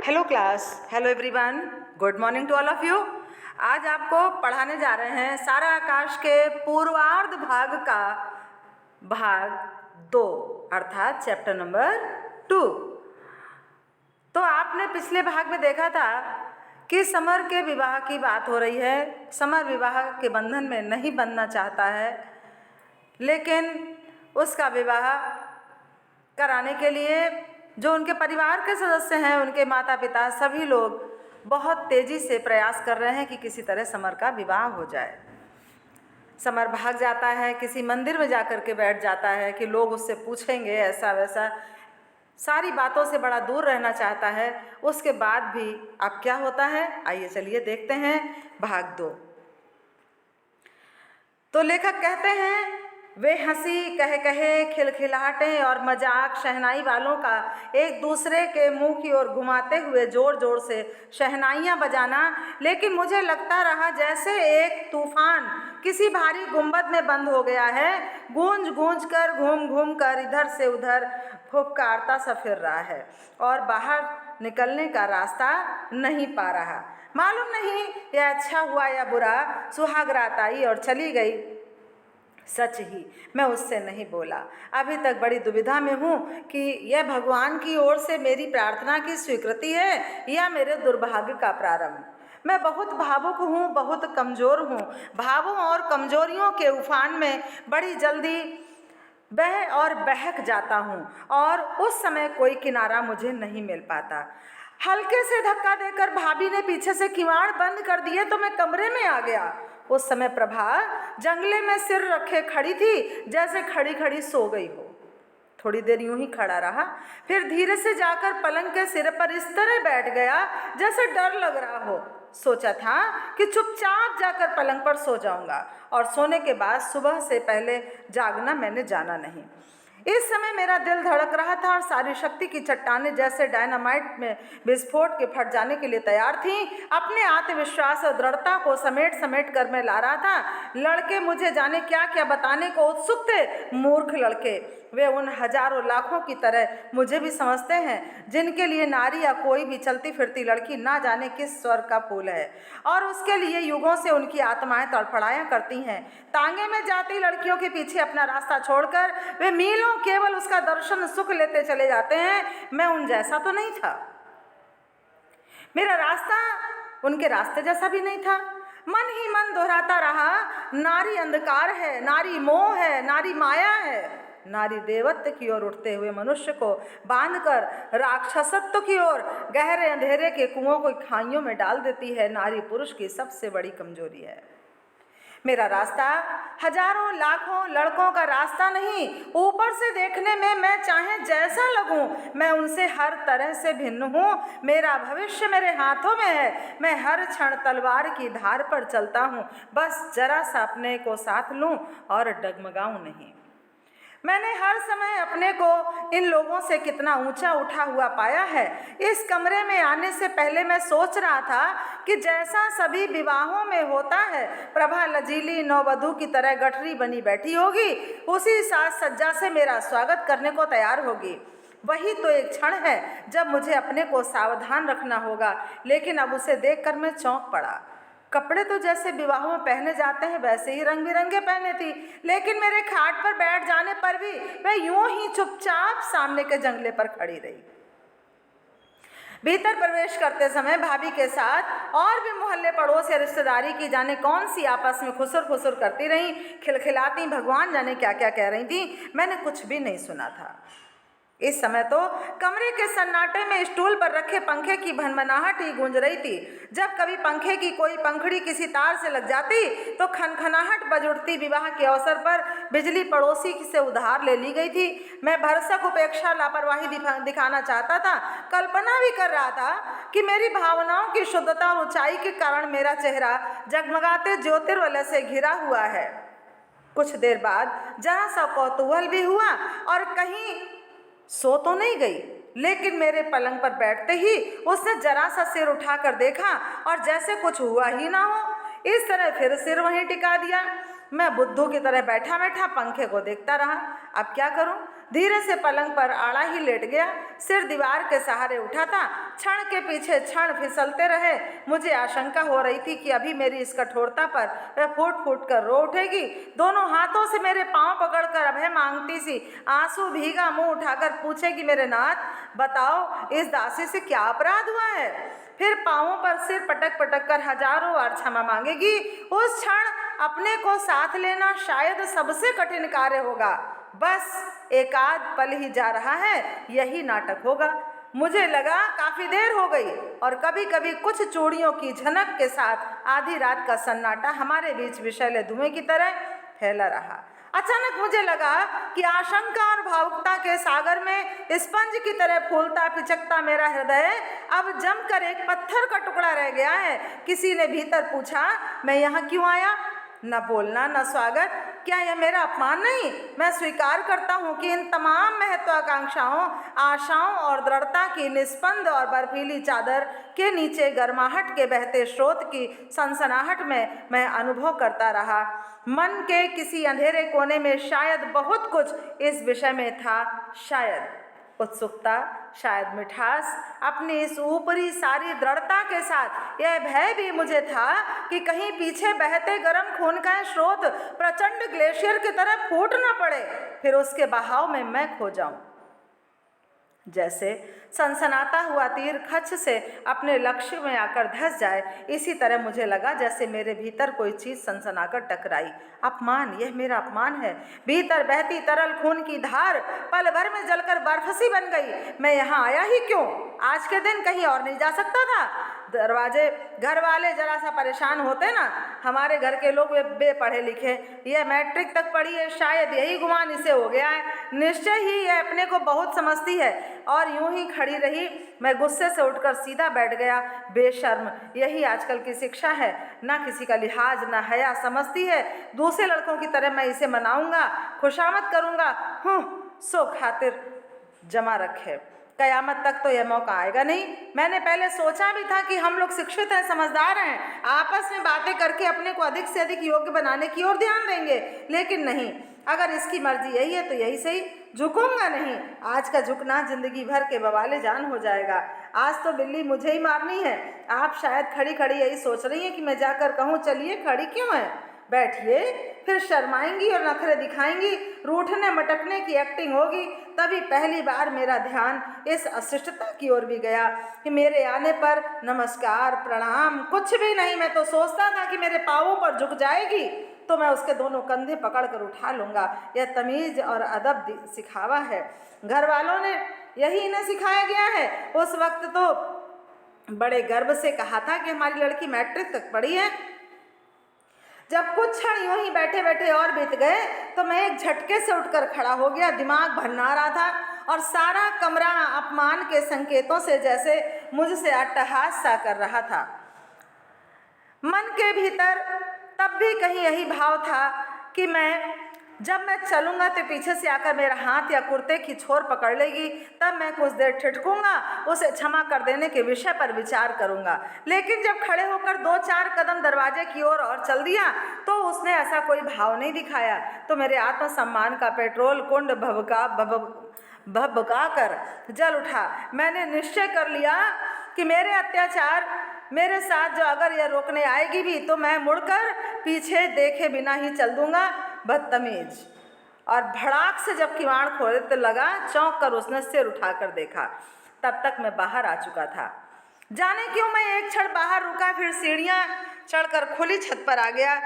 Hello class, hello everyone, good morning to all of you. आज आपको पढ़ाने जा रहे हैं सारा आकाश के पूर्वार्ध भाग का भाग 2 अर्थात चैप्टर नंबर 2। तो आपने पिछले भाग में देखा था कि समर के विवाह की बात हो रही है। समर विवाह के बंधन में नहीं बंधना चाहता है, लेकिन उसका विवाह कराने के लिए जो उनके परिवार के सदस्य हैं, उनके माता पिता, सभी लोग बहुत तेज़ी से प्रयास कर रहे हैं कि किसी तरह समर का विवाह हो जाए। समर भाग जाता है, किसी मंदिर में जाकर के बैठ जाता है कि लोग उससे पूछेंगे ऐसा वैसा, सारी बातों से बड़ा दूर रहना चाहता है। उसके बाद भी अब क्या होता है, आइए चलिए देखते हैं भाग 2। तो लेखक कहते हैं, वे हंसी, कहे कहे, खिलखिलाहटें और मजाक शहनाई वालों का एक दूसरे के मुंह की ओर घुमाते हुए जोर जोर से शहनाइयाँ बजाना, लेकिन मुझे लगता रहा जैसे एक तूफान किसी भारी गुंबद में बंद हो गया है, गूंज गूंज कर, घूम घूम कर इधर से उधर फुफकारता सा फिर रहा है और बाहर निकलने का रास्ता नहीं पा रहा। मालूम नहीं यह अच्छा हुआ या बुरा, सुहाग रात आई और चली गई। सच ही मैं उससे नहीं बोला। अभी तक बड़ी दुविधा में हूँ कि यह भगवान की ओर से मेरी प्रार्थना की स्वीकृति है या मेरे दुर्भाग्य का प्रारंभ। मैं बहुत भावुक हूँ, बहुत कमज़ोर हूँ। भावों और कमजोरियों के उफान में बड़ी जल्दी बहक जाता हूँ और उस समय कोई किनारा मुझे नहीं मिल पाता। हल्के से धक्का देकर भाभी ने पीछे से किवाड़ बंद कर दिए तो मैं कमरे में आ गया। उस समय प्रभा जंगले में सिर रखे खड़ी थी, जैसे खड़ी खड़ी सो गई हो। थोड़ी देर यूं ही खड़ा रहा, फिर धीरे से जाकर पलंग के सिरे पर इस तरह बैठ गया जैसे डर लग रहा हो। सोचा था कि चुपचाप जाकर पलंग पर सो जाऊंगा और सोने के बाद सुबह से पहले जागना मैंने जाना नहीं। इस समय मेरा दिल धड़क रहा था और सारी शक्ति की चट्टानें जैसे डायनामाइट में विस्फोट के फट जाने के लिए तैयार थीं। अपने आत्मविश्वास और दृढ़ता को समेट समेट कर मैं ला रहा था। लड़के मुझे जाने क्या क्या बताने को उत्सुक थे। मूर्ख लड़के, वे उन हजारों लाखों की तरह मुझे भी समझते हैं जिनके लिए नारी या कोई भी चलती फिरती लड़की ना जाने किस स्वर्ग का फूल है और उसके लिए युगों से उनकी आत्माएं तड़फड़ाया करती हैं। तांगे में जाती लड़कियों के पीछे अपना रास्ता छोड़कर वे मीलों केवल उसका दर्शन सुख लेते चले जाते हैं। मैं उन जैसा तो नहीं था, मेरा रास्ता उनके रास्ते जैसा भी नहीं था। मन ही मन दोहराता रहा, नारी अंधकार है, नारी मोह है, नारी माया है। नारी देवत्व की ओर उठते हुए मनुष्य को बांधकर राक्षसत्व की ओर गहरे अंधेरे के कुओं को खाइयों में डाल देती है। नारी पुरुष की सबसे बड़ी कमजोरी है। मेरा रास्ता हजारों लाखों लड़कों का रास्ता नहीं। ऊपर से देखने में मैं चाहे जैसा लगूं, मैं उनसे हर तरह से भिन्न हूँ। मेरा भविष्य मेरे हाथों में है। मैं हर क्षण तलवार की धार पर चलता हूँ, बस जरा सा अपने को साथ लूँ और डगमगाऊँ नहीं। मैंने हर समय अपने को इन लोगों से कितना ऊंचा उठा हुआ पाया है। इस कमरे में आने से पहले मैं सोच रहा था कि जैसा सभी विवाहों में होता है, प्रभा लजीली नववधू की तरह गठरी बनी बैठी होगी, उसी साज सज्जा से मेरा स्वागत करने को तैयार होगी। वही तो एक क्षण है जब मुझे अपने को सावधान रखना होगा, लेकिन अब उसे देखकर मैं चौंक पड़ा। कपड़े तो जैसे विवाहों में पहने जाते हैं वैसे ही रंग बिरंगे पहने थी, लेकिन मेरे खाट पर बैठ जाने पर भी वह यूं ही चुपचाप सामने के जंगले पर खड़ी रही। भीतर प्रवेश करते समय भाभी के साथ और भी मोहल्ले पड़ोस या रिश्तेदारी की जाने कौन सी आपस में खुसुर फुसुर करती रहीं, खिलखिलाती, भगवान जाने क्या क्या कह रही थी। मैंने कुछ भी नहीं सुना था। इस समय तो कमरे के सन्नाटे में स्टूल पर रखे पंखे की भनभनाहट ही गूंज रही थी। जब कभी पंखे की कोई पंखड़ी किसी तार से लग जाती तो खनखनाहट बज उठती। विवाह के अवसर पर बिजली पड़ोसी से उधार ले ली गई थी। मैं भरसक उपेक्षा लापरवाही दिखाना चाहता था। कल्पना भी कर रहा था कि मेरी भावनाओं की शुद्धता और ऊंचाई के कारण मेरा चेहरा जगमगाते ज्योतिर्वलय से घिरा हुआ है। कुछ देर बाद जरा सा कौतूहल भी हुआ और कहीं सो तो नहीं गई, लेकिन मेरे पलंग पर बैठते ही उसने जरा सा सिर उठाकर देखा और जैसे कुछ हुआ ही ना हो, इस तरह फिर सिर वहीं टिका दिया। मैं बुद्धू की तरह बैठा बैठा पंखे को देखता रहा। अब क्या करूं? धीरे से पलंग पर आड़ा ही लेट गया। सिर दीवार के सहारे उठा था। क्षण के पीछे क्षण फिसलते रहे। मुझे आशंका हो रही थी कि अभी मेरी इस कठोरता पर वह फूट फूट कर रो उठेगी। दोनों हाथों से मेरे पांव पकड़कर अभय मांगती सी आंसू भीगा मुंह उठाकर पूछेगी, मेरे नाथ बताओ इस दासी से क्या अपराध हुआ है। फिर पांवों पर सिर पटक पटक कर हजारों बार क्षमा मांगेगी। उस क्षण अपने को साथ लेना शायद सबसे कठिन कार्य होगा। बस एक आध पल ही जा रहा है, यही नाटक होगा। मुझे लगा काफी देर हो गई और कभी कभी कुछ चूड़ियों की झनक के साथ आधी रात का सन्नाटा हमारे बीच विषैले धुएं की तरह फैला रहा। अचानक मुझे लगा कि आशंका और भावुकता के सागर में स्पंज की तरह फूलता पिचकता मेरा हृदय अब जमकर एक पत्थर का टुकड़ा रह गया है। किसी ने भीतर पूछा, मैं यहाँ क्यों आया? न बोलना न स्वागत, क्या यह मेरा अपमान नहीं? मैं स्वीकार करता हूँ कि इन तमाम महत्वाकांक्षाओं, आशाओं और दृढ़ता की निस्पंद और बर्फीली चादर के नीचे गर्माहट के बहते स्रोत की सनसनाहट में मैं अनुभव करता रहा। मन के किसी अंधेरे कोने में शायद बहुत कुछ इस विषय में था। शायद उत्सुकता, शायद मिठास। अपनी इस ऊपरी सारी दृढ़ता के साथ यह भय भी मुझे था कि कहीं पीछे बहते गर्म खून का स्रोत प्रचंड ग्लेशियर की तरह फूट न पड़े, फिर उसके बहाव में मैं खो जाऊं। जैसे सनसनाता हुआ तीर खच से अपने लक्ष्य में आकर धंस जाए, इसी तरह मुझे लगा जैसे मेरे भीतर कोई चीज सनसनाकर टकराई। अपमान, यह मेरा अपमान है। भीतर बहती तरल खून की धार पल भर में जलकर बर्फ सी बन गई। मैं यहाँ आया ही क्यों? आज के दिन कहीं और नहीं जा सकता था? दरवाजे घर वाले जरा सा परेशान होते ना। हमारे घर के लोग वे बेपढ़े लिखे, यह मैट्रिक तक पढ़ी है, शायद यही गुमान इसे हो गया है। निश्चय ही यह अपने को बहुत समझती है। और यूं ही खड़ी रही। मैं गुस्से से उठकर सीधा बैठ गया। बेशर्म, यही आजकल की शिक्षा है। ना किसी का लिहाज ना हया समझती है। दूसरे लड़कों की तरह मैं इसे मनाऊंगा, खुशामद करूंगा। सो खातिर जमा रखे, कयामत तक तो यह मौका आएगा नहीं। मैंने पहले सोचा भी था कि हम लोग शिक्षित हैं, समझदार हैं, आपस में बातें करके अपने को अधिक से अधिक योग्य बनाने की ओर ध्यान देंगे, लेकिन नहीं। अगर इसकी मर्जी यही है तो यही सही, झुकूंगा नहीं। आज का झुकना जिंदगी भर के बवाले जान हो जाएगा। आज तो बिल्ली मुझे ही मारनी है। आप शायद खड़ी खड़ी यही सोच रही हैं कि मैं जाकर कहूँ चलिए, खड़ी क्यों है, बैठिए। फिर शर्माएंगी और नखरे दिखाएंगी, रूठने मटकने की एक्टिंग होगी। तभी पहली बार मेरा ध्यान इस अशिष्टता की ओर भी गया कि मेरे आने पर नमस्कार प्रणाम कुछ भी नहीं। मैं तो सोचता था कि मेरे पाँवों पर झुक जाएगी तो मैं उसके दोनों कंधे पकड़कर उठा लूँगा। यह तमीज़ और अदब सिखावा है। घर वालों ने यही इन्हें सिखाया गया है। उस वक्त तो बड़े गर्व से कहा था कि हमारी लड़की मैट्रिक तक पढ़ी है। जब कुछ क्षण यूं ही बैठे बैठे और बीत गए तो मैं एक झटके से उठकर खड़ा हो गया। दिमाग भन्ना रहा था और सारा कमरा अपमान के संकेतों से जैसे मुझसे अट्टहास सा कर रहा था। मन के भीतर तब भी कहीं यही भाव था कि जब मैं चलूँगा तो पीछे से आकर मेरा हाथ या कुर्ते की छोर पकड़ लेगी, तब मैं कुछ देर ठिठकूंगा, उसे क्षमा कर देने के विषय पर विचार करूँगा। लेकिन जब खड़े होकर 2-4 कदम दरवाजे की ओर और चल दिया तो उसने ऐसा कोई भाव नहीं दिखाया। तो मेरे आत्मसम्मान का पेट्रोल कुंड भभका कर जल उठा। मैंने निश्चय कर लिया कि मेरे अत्याचार मेरे साथ जो अगर यह रोकने आएगी भी तो मैं मुड़कर पीछे देखे बिना ही चल दूंगा। बदतमीज। और भड़ाक से जब किवाड़ खोलते लगा, चौंक कर उसने सिर उठाकर देखा। तब तक मैं बाहर आ चुका था। जाने क्यों मैं एक क्षण बाहर रुका, फिर सीढ़ियाँ चढ़कर खुली छत पर आ गया।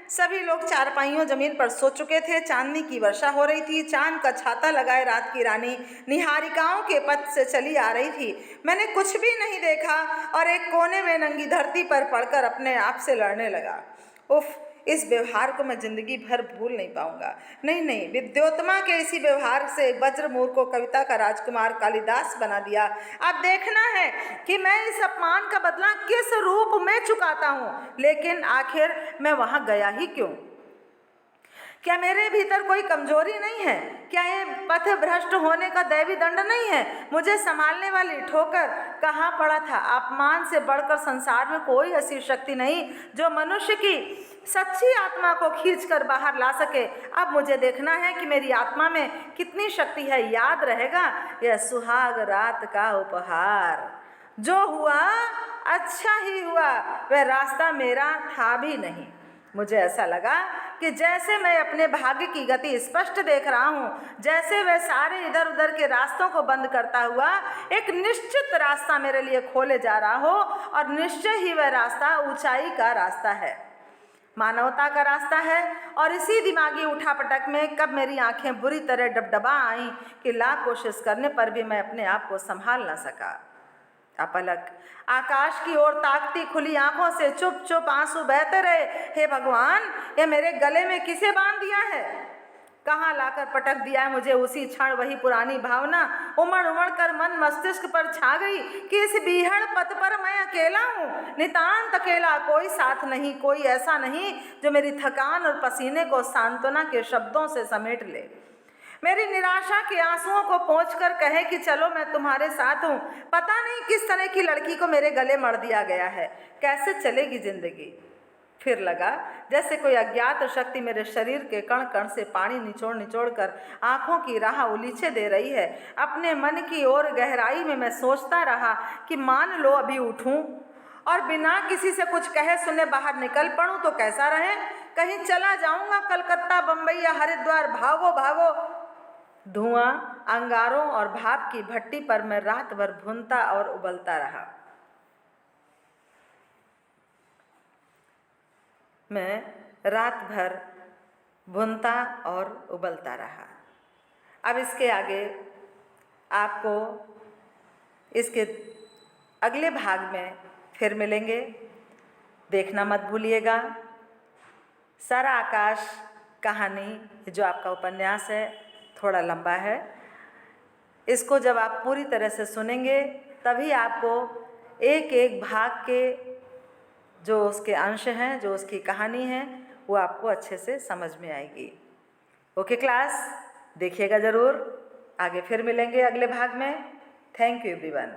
सभी लोग चारपाइयों जमीन पर सो चुके थे। चांदनी की वर्षा हो रही थी। चांद का छाता लगाए रात की रानी निहारिकाओं के पथ से चली आ रही थी। मैंने कुछ भी नहीं देखा और एक कोने में नंगी धरती पर पड़कर अपने आप से लड़ने लगा। उफ, इस व्यवहार को मैं जिंदगी भर भूल नहीं पाऊंगा। नहीं, विद्योत्तमा के इसी व्यवहार से वज्रमूर को कविता का राजकुमार कालिदास बना दिया। अब देखना है कि मैं इस अपमान का बदला किस रूप में चुकाता हूँ। लेकिन आखिर मैं वहाँ गया ही क्यों? क्या मेरे भीतर कोई कमजोरी नहीं है? क्या ये पथ भ्रष्ट होने का दैवी दंड नहीं है? मुझे संभालने वाली ठोकर कहाँ पड़ा था? अपमान से बढ़कर संसार में कोई ऐसी शक्ति नहीं जो मनुष्य की सच्ची आत्मा को खींचकर बाहर ला सके। अब मुझे देखना है कि मेरी आत्मा में कितनी शक्ति है। याद रहेगा यह सुहाग रात का उपहार। जो हुआ अच्छा ही हुआ, वह रास्ता मेरा था भी नहीं। मुझे ऐसा लगा कि जैसे मैं अपने भाग्य की गति स्पष्ट देख रहा हूँ, जैसे वह सारे इधर उधर के रास्तों को बंद करता हुआ एक निश्चित रास्ता मेरे लिए खोले जा रहा हो, और निश्चय ही वह रास्ता ऊंचाई का रास्ता है, मानवता का रास्ता है। और इसी दिमागी उठापटक में कब मेरी आंखें बुरी तरह डबडबा आईं कि लाख कोशिश करने पर भी मैं अपने आप को संभाल न सका। अपलक आकाश की ओर ताकती खुली आंखों से चुप चुप आंसू बहते रहे। हे भगवान, ये मेरे गले में किसे बांध दिया है? कहाँ लाकर पटक दिया है मुझे? उसी क्षण वही पुरानी भावना उमड़ उमड़ कर मन मस्तिष्क पर छा गई कि इस बीहड़ पथ पर मैं अकेला हूँ, नितांत अकेला। कोई साथ नहीं, कोई ऐसा नहीं जो मेरी थकान और पसीने को सांत्वना के शब्दों से समेट ले, मेरी निराशा के आंसुओं को पोंछकर कहे कि चलो मैं तुम्हारे साथ हूँ। पता नहीं किस तरह की लड़की को मेरे गले मढ़ दिया गया है। कैसे चलेगी जिंदगी? फिर लगा जैसे कोई अज्ञात शक्ति मेरे शरीर के कण कण से पानी निचोड़ निचोड़ कर आँखों की राह उलीचे दे रही है। अपने मन की ओर गहराई में मैं सोचता रहा कि मान लो अभी उठूं और बिना किसी से कुछ कहे सुने बाहर निकल पड़ूं तो कैसा रहे? कहीं चला जाऊंगा कलकत्ता, बम्बई या हरिद्वार। भागो भागो। धुआं, अंगारों और भाप की भट्टी पर मैं रात भर भूनता और उबलता रहा। मैं रात भर भूनता और उबलता रहा। अब इसके आगे आपको इसके अगले भाग में फिर मिलेंगे। देखना मत भूलिएगा। सारा आकाश कहानी जो आपका उपन्यास है थोड़ा लंबा है। इसको जब आप पूरी तरह से सुनेंगे तभी आपको एक एक भाग के जो उसके अंश हैं, जो उसकी कहानी है, वो आपको अच्छे से समझ में आएगी। ओके क्लास, देखिएगा ज़रूर। आगे फिर मिलेंगे अगले भाग में। Thank you everyone.